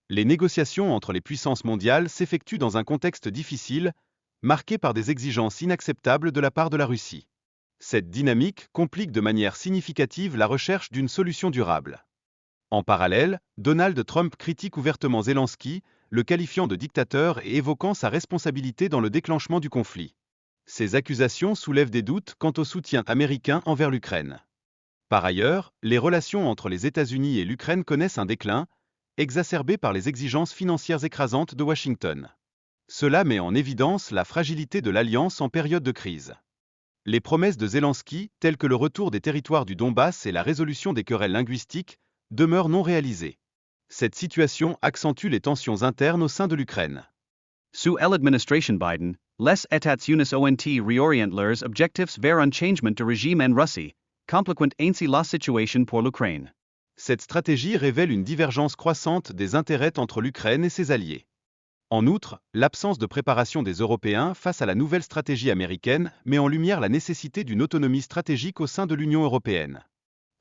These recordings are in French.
Les négociations entre les puissances mondiales s'effectuent dans un contexte difficile, marqué par des exigences inacceptables de la part de la Russie. Cette dynamique complique de manière significative la recherche d'une solution durable. En parallèle, Donald Trump critique ouvertement Zelensky, le qualifiant de dictateur et évoquant sa responsabilité dans le déclenchement du conflit. Ces accusations soulèvent des doutes quant au soutien américain envers l'Ukraine. Par ailleurs, les relations entre les États-Unis et l'Ukraine connaissent un déclin, exacerbé par les exigences financières écrasantes de Washington. Cela met en évidence la fragilité de l'alliance en période de crise. Les promesses de Zelensky, telles que le retour des territoires du Donbass et la résolution des querelles linguistiques, demeurent non réalisées. Cette situation accentue les tensions internes au sein de l'Ukraine. Sous l'administration Biden, les États-Unis ont réorienté leurs objectifs vers un changement de régime en Russie, compliquant ainsi la situation pour l'Ukraine. Cette stratégie révèle une divergence croissante des intérêts entre l'Ukraine et ses alliés. En outre, l'absence de préparation des Européens face à la nouvelle stratégie américaine met en lumière la nécessité d'une autonomie stratégique au sein de l'Union européenne.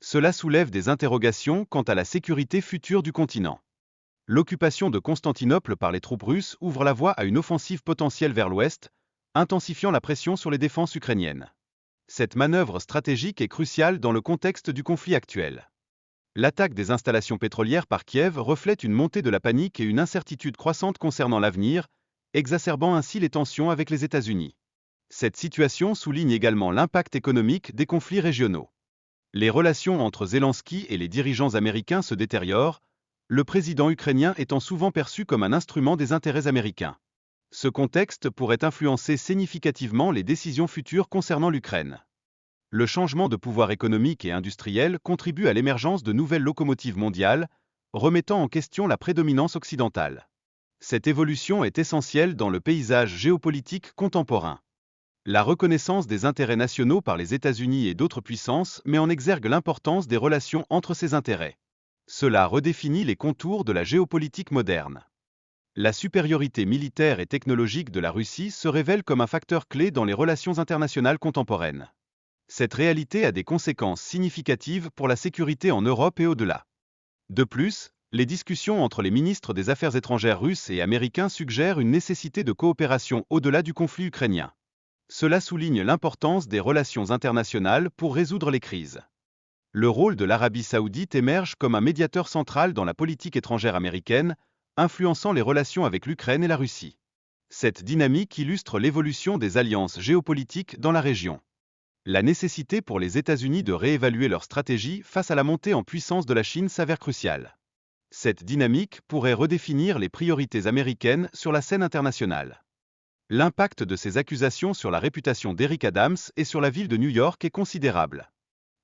Cela soulève des interrogations quant à la sécurité future du continent. L'occupation de Constantinople par les troupes russes ouvre la voie à une offensive potentielle vers l'ouest, intensifiant la pression sur les défenses ukrainiennes. Cette manœuvre stratégique est cruciale dans le contexte du conflit actuel. L'attaque des installations pétrolières par Kiev reflète une montée de la panique et une incertitude croissante concernant l'avenir, exacerbant ainsi les tensions avec les États-Unis. Cette situation souligne également l'impact économique des conflits régionaux. Les relations entre Zelensky et les dirigeants américains se détériorent, le président ukrainien étant souvent perçu comme un instrument des intérêts américains. Ce contexte pourrait influencer significativement les décisions futures concernant l'Ukraine. Le changement de pouvoir économique et industriel contribue à l'émergence de nouvelles locomotives mondiales, remettant en question la prédominance occidentale. Cette évolution est essentielle dans le paysage géopolitique contemporain. La reconnaissance des intérêts nationaux par les États-Unis et d'autres puissances met en exergue l'importance des relations entre ces intérêts. Cela redéfinit les contours de la géopolitique moderne. La supériorité militaire et technologique de la Russie se révèle comme un facteur clé dans les relations internationales contemporaines. Cette réalité a des conséquences significatives pour la sécurité en Europe et au-delà. De plus, les discussions entre les ministres des Affaires étrangères russes et américains suggèrent une nécessité de coopération au-delà du conflit ukrainien. Cela souligne l'importance des relations internationales pour résoudre les crises. Le rôle de l'Arabie saoudite émerge comme un médiateur central dans la politique étrangère américaine, influençant les relations avec l'Ukraine et la Russie. Cette dynamique illustre l'évolution des alliances géopolitiques dans la région. La nécessité pour les États-Unis de réévaluer leur stratégie face à la montée en puissance de la Chine s'avère cruciale. Cette dynamique pourrait redéfinir les priorités américaines sur la scène internationale. L'impact de ces accusations sur la réputation d'Eric Adams et sur la ville de New York est considérable.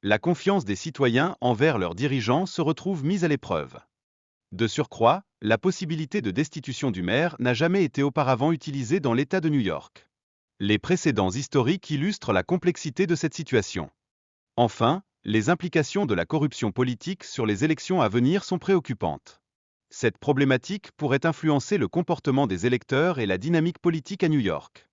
La confiance des citoyens envers leurs dirigeants se retrouve mise à l'épreuve. De surcroît, la possibilité de destitution du maire n'a jamais été auparavant utilisée dans l'État de New York. Les précédents historiques illustrent la complexité de cette situation. Enfin, les implications de la corruption politique sur les élections à venir sont préoccupantes. Cette problématique pourrait influencer le comportement des électeurs et la dynamique politique à New York.